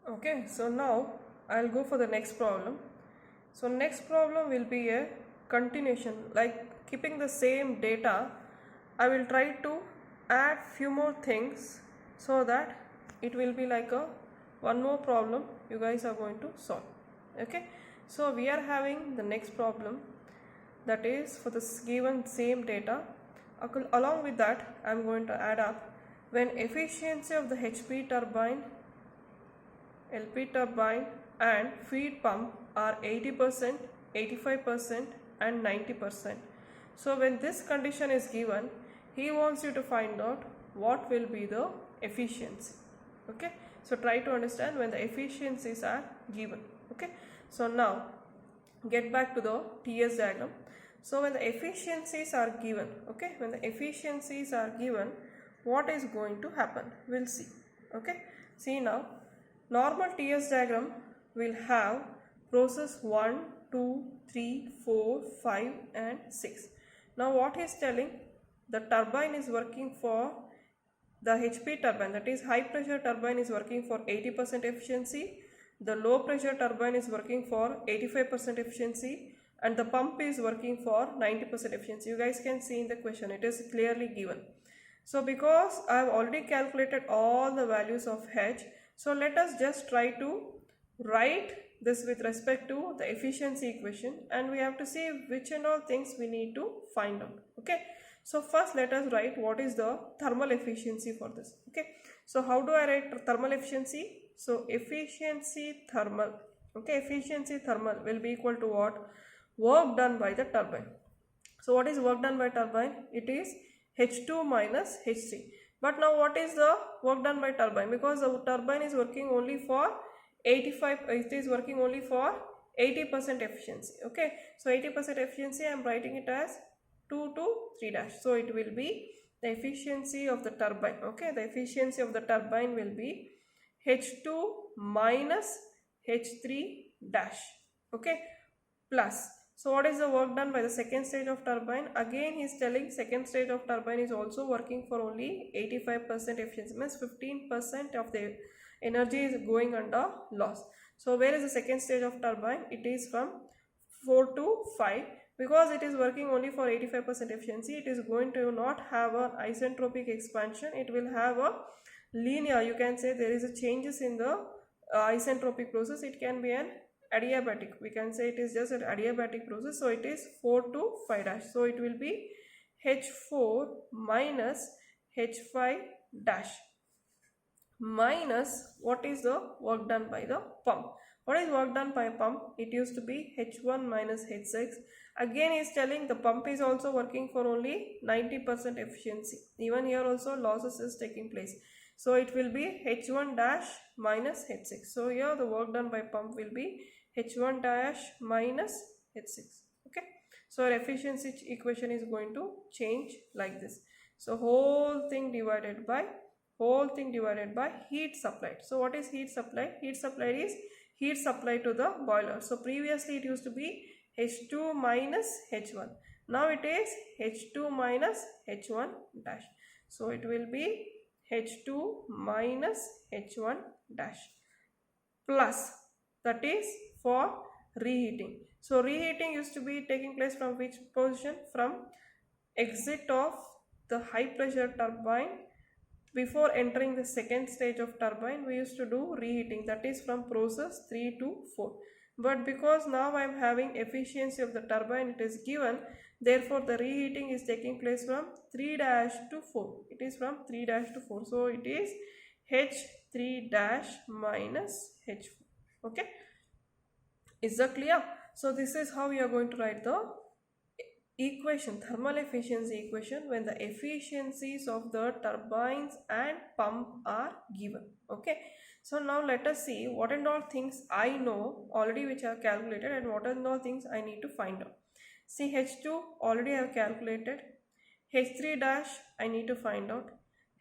Okay, so now I'll go for the next problem. So next problem will be a continuation, like keeping the same data. I will try to add few more things so that it will be like a one more problem you guys are going to solve. Okay, so we are having the next problem, that is for this given same data. Along with that, I am going to add up when efficiency of the HP turbine, LP turbine and feed pump are 80%, 85% and 90%. So when this condition is given, he wants you to find out what will be the efficiency. Okay, so try to understand when the efficiencies are given. Okay, so now get back to the TS diagram. So when the efficiencies are given, okay, when the efficiencies are given, what is going to happen? We'll see. Okay, see now, normal TS diagram will have process 1, 2, 3, 4, 5 and 6. Now what is telling? The turbine is working for the HP turbine, that is high pressure turbine, is working for 80% efficiency. The low pressure turbine is working for 85% efficiency and the pump is working for 90% efficiency. You guys can see in the question, it is clearly given. So because I have already calculated all the values of H, so let us just try to write this with respect to the efficiency equation, and we have to see which and all things we need to find out. Okay, so first let us write what is the thermal efficiency for this. Okay, so how do I write thermal efficiency? So efficiency thermal, okay, efficiency thermal will be equal to what? Work done by the turbine. So what is work done by turbine? It is H2 minus H3. But now what is the work done by turbine? Because the turbine is working only for 85, it is working only for 80% efficiency. Okay, so 80% efficiency I am writing it as 2 to 3 dash. So it will be the efficiency of the turbine. Okay, the efficiency of the turbine will be H2 minus H3 dash. Okay, plus. So what is the work done by the second stage of turbine? Again he is telling second stage of turbine is also working for only 85% efficiency, means 15% of the energy is going under loss. So where is the second stage of turbine? It is from 4 to 5. Because it is working only for 85% efficiency, it is going to not have an isentropic expansion, it will have a linear, you can say there is a changes in the isentropic process. It can be an adiabatic, we can say it is just an adiabatic process. So it is 4 to 5 dash. So it will be H4 minus H5 dash minus what is the work done by the pump. What is work done by pump? It used to be H1 minus H6. Again he is telling the pump is also working for only 90% efficiency. Even here also losses is taking place. So it will be H1 dash minus H6. So here the work done by pump will be H1 dash minus H6. Okay, so our efficiency equation is going to change like this. So whole thing divided by heat supplied. So what is heat supplied? Heat supplied is heat supplied to the boiler. So previously it used to be H2 minus H1. Now it is H2 minus H1 dash. So it will be H2 minus H1 dash plus, that is for reheating. So reheating used to be taking place from which position? From exit of the high pressure turbine. Before entering the second stage of turbine, we used to do reheating, that is from process 3 to 4. But because now I am having efficiency of the turbine, it is given, therefore the reheating is taking place from 3 dash to 4. It is from 3 dash to 4. So it is H3 dash minus H4. Okay, is that clear? So this is how we are going to write the equation, thermal efficiency equation, when the efficiencies of the turbines and pump are given. Okay, so now let us see what and all things I know already which I have calculated and what and all things I need to find out. See, H2 already I have calculated, H3 dash I need to find out,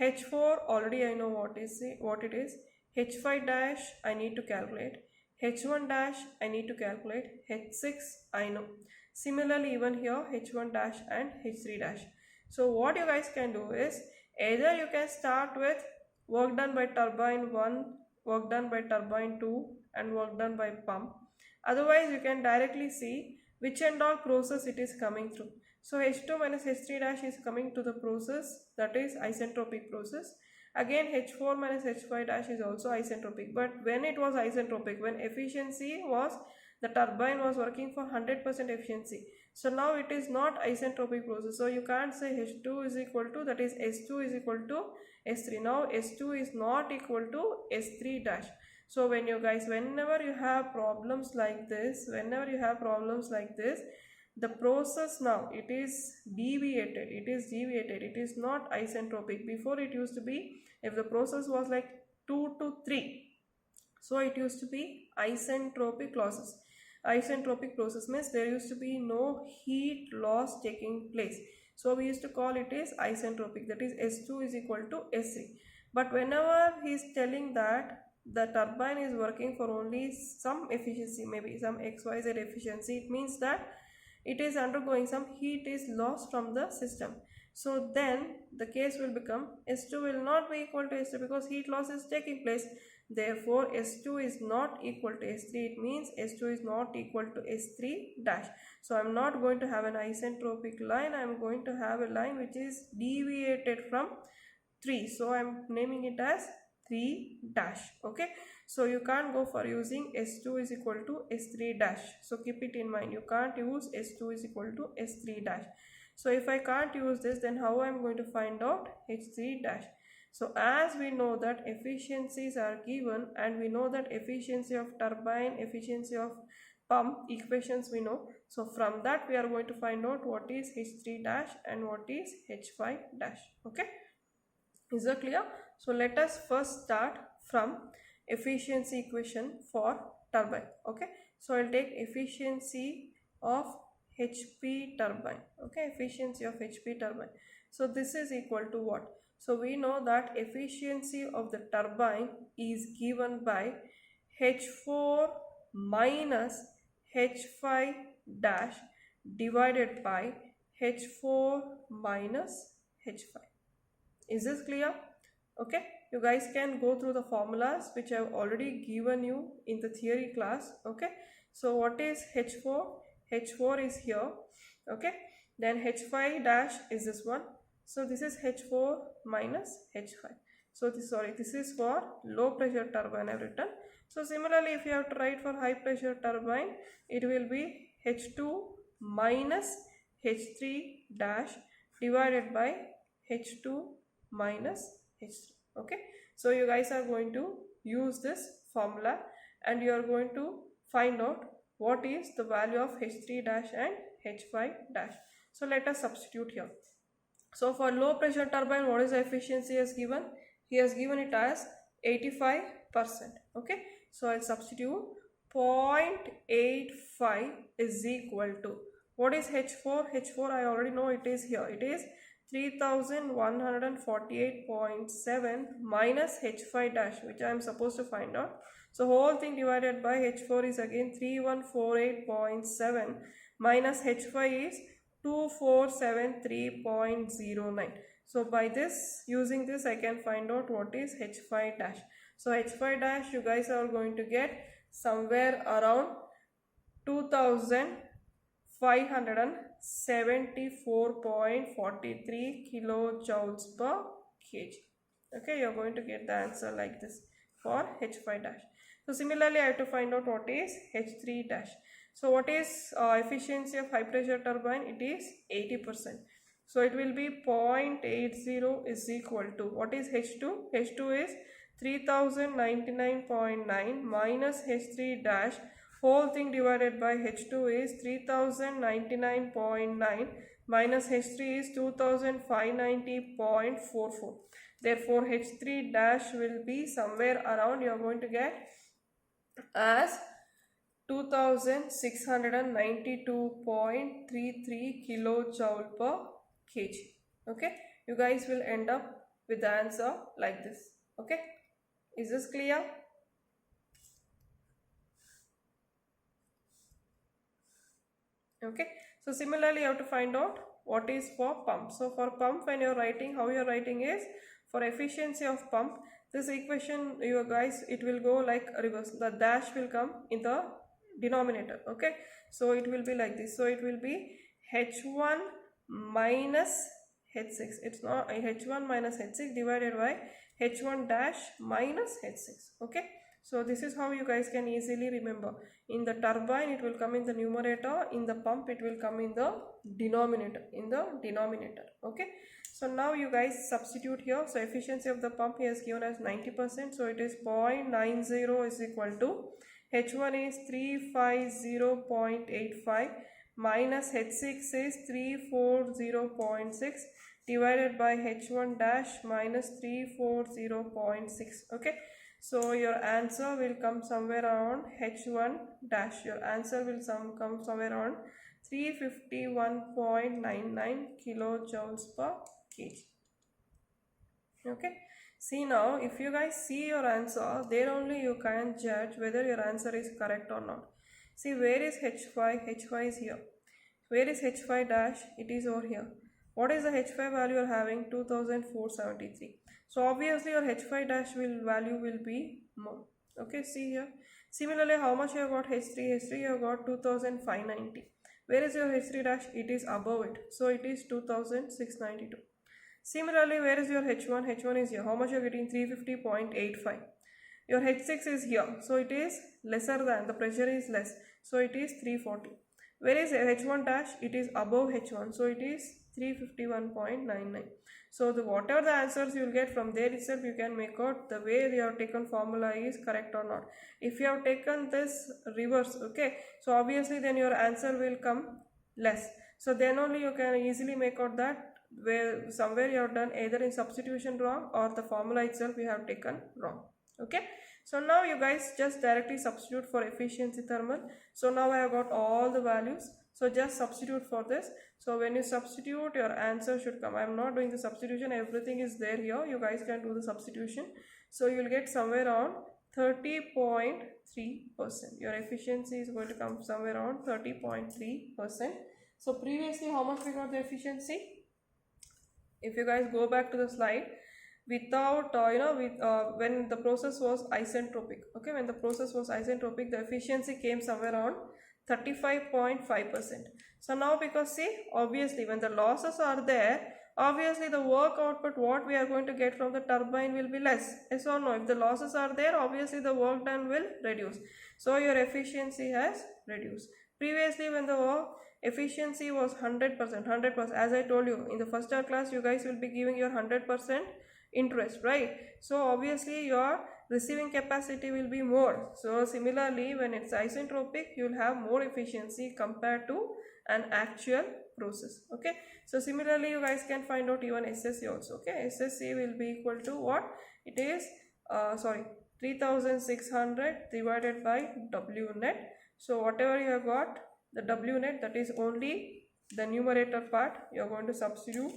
H4 already I know what it is, H5 dash I need to calculate, H1 dash I need to calculate, H6 I know. Similarly even here H1 dash and H3 dash. So what you guys can do is, either you can start with work done by turbine 1 work done by turbine 2 and work done by pump. Otherwise, you can directly see which and all process it is coming through. So H2 minus H3 dash is coming to the process, that is isentropic process. Again H4 minus H5 dash is also isentropic, but when it was isentropic, when efficiency was, the turbine was working for 100% efficiency. So now it is not isentropic process. So you can't say H2 is equal to, that is S2 is equal to S3. Now S2 is not equal to S3 dash. So when you guys, whenever you have problems like this, the process now, it is deviated, it is not isentropic. Before it used to be, if the process was like 2 to 3, so it used to be isentropic process. Isentropic process means there used to be no heat loss taking place. So we used to call it as isentropic, that is S2 is equal to S3. But whenever he is telling that the turbine is working for only some efficiency, maybe some XYZ efficiency, it means that it is undergoing some heat is lost from the system. So then the case will become S2 will not be equal to S3 because heat loss is taking place. Therefore S2 is not equal to S3. It means S2 is not equal to S3 dash. So I am not going to have an isentropic line. I am going to have a line which is deviated from 3. So I am naming it as 3 dash. Okay. So you can't go for using S2 is equal to S3 dash. So keep it in mind. You can't use S2 is equal to S3 dash. So if I can't use this, then how I am going to find out H3 dash? So as we know that efficiencies are given, and we know that efficiency of turbine, efficiency of pump equations we know. So from that we are going to find out what is H3 dash and what is H5 dash. Okay. Is that clear? So let us first start from efficiency equation for turbine. Okay. So I'll take efficiency of HP turbine. Okay. Efficiency of HP turbine. So this is equal to what? So we know that efficiency of the turbine is given by H4 minus H5 dash divided by H4 minus H5. Is this clear? Okay. You guys can go through the formulas which I have already given you in the theory class. Okay. So what is H4? H4 is here. Okay. Then H5 dash is this one. So this is H4 minus H5. So this is for low pressure turbine I have written. So similarly, if you have to write for high pressure turbine, it will be H2 minus H3 dash divided by H2 minus H3. Okay. So you guys are going to use this formula and you are going to find out what is the value of H3 dash and H5 dash. So let us substitute here. So for low pressure turbine, what is the efficiency he has given? He has given it as 85%. Okay. So I'll substitute 0.85 is equal to, what is H4? H4 I already know, it is here. It is 3148.7 minus H5 dash, which I am supposed to find out. So whole thing divided by H4 is again 3148.7 minus H5 is 2473.09. So by this, using this, I can find out what is H5 dash. So H5 dash you guys are going to get somewhere around 2574.43 kilojoules per kg. Okay, you are going to get the answer like this for H5 dash. So similarly, I have to find out what is H3 dash. So what is efficiency of high pressure turbine? It is 80%. So it will be 0.80 is equal to, what is H2? H2 is 3099.9 minus H3 dash, whole thing divided by H2 is 3099.9 minus H3 is 2590.44. Therefore H3 dash will be somewhere around, you are going to get as 2692.33 kilojoule per kg. Okay, you guys will end up with the answer like this. Okay, is this clear? Okay, so similarly you have to find out what is for pump. So for pump, when you are writing, how you are writing is, for efficiency of pump, this equation, you guys, it will go like reverse. The dash will come in the denominator. Okay, so it will be like this. So it will be h1 minus h6. It's not h1 minus h6 divided by h1 dash minus h6. Okay, so this is how you guys can easily remember. In the turbine it will come in the numerator, in the pump it will come in the denominator, okay. So now you guys substitute here. So efficiency of the pump here is given as 90%, so it is 0.90 is equal to h1 is 350.85 minus h6 is 340.6 divided by h1 dash minus 340.6. okay, so your answer will come somewhere around h1 dash, your answer will come somewhere around 351.99 kilojoules per kg. Okay, see now, if you guys see your answer, there only you can judge whether your answer is correct or not. See, where is h5? H5 is here. Where is h5 dash? It is over here. What is the h5 value you are having? 2473. So obviously your h5 dash value will be more. Okay, see here. Similarly, how much you have got h3? H3 you have got 2590. Where is your h3 dash? It is above it. So it is 2692. Similarly, where is your h1? H1 is here. How much you are getting? 350.85. Your h6 is here. So it is lesser than, the pressure is less. So it is 340. Where is h1 dash? It is above h1. So it is 351.99. So whatever the answers you will get from there itself, you can make out the way you have taken formula is correct or not. If you have taken this reverse, okay, so obviously then your answer will come less. So then only you can easily make out that where somewhere you have done either in substitution wrong or the formula itself you have taken wrong. Okay, so now you guys just directly substitute for efficiency thermal. So now I have got all the values. So just substitute for this. So when you substitute, your answer should come. I am not doing the substitution, everything is there here. You guys can do the substitution. So you will get somewhere around 30.3%. Your efficiency is going to come somewhere around 30.3%. So previously how much we got the efficiency? If you guys go back to the slide, without when the process was isentropic, okay, when the process was isentropic, the efficiency came somewhere around 35.5%. So now, because see, obviously when the losses are there, obviously the work output what we are going to get from the turbine will be less. Yes or no? If the losses are there, obviously the work done will reduce. So your efficiency has reduced. Previously when the efficiency was 100%, as I told you in the first hour class, you guys will be giving your 100% interest, right? So obviously your receiving capacity will be more. So similarly, when it's isentropic, you will have more efficiency compared to an actual process. Okay, so similarly you guys can find out even SSC also. Okay, SSC will be equal to what? It is 3600 divided by W net. So whatever you have got, the W net, that is only the numerator part, you are going to substitute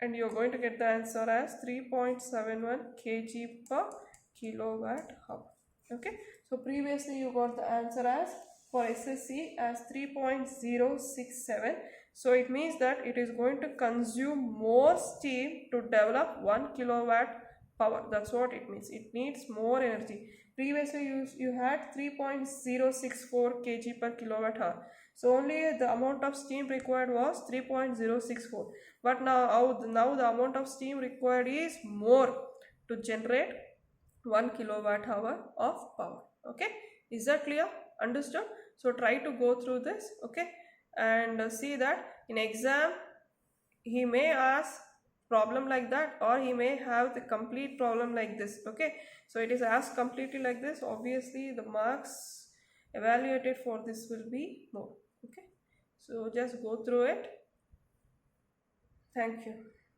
and you are going to get the answer as 3.71 kg per kilowatt hour. Okay, so previously you got the answer as for SSC as 3.067. So it means that it is going to consume more steam to develop 1 kilowatt power. That's what it means. It needs more energy. Previously you had 3.064 kg per kilowatt hour. So only the amount of steam required was 3.064. But now the amount of steam required is more to generate 1 kilowatt hour of power. Okay, is that clear? Understood? So try to go through this, okay, and see that in exam he may ask problem like that, or he may have the complete problem like this. Okay, so it is asked completely like this, obviously the marks evaluated for this will be more. Okay, so just go through it. Thank you.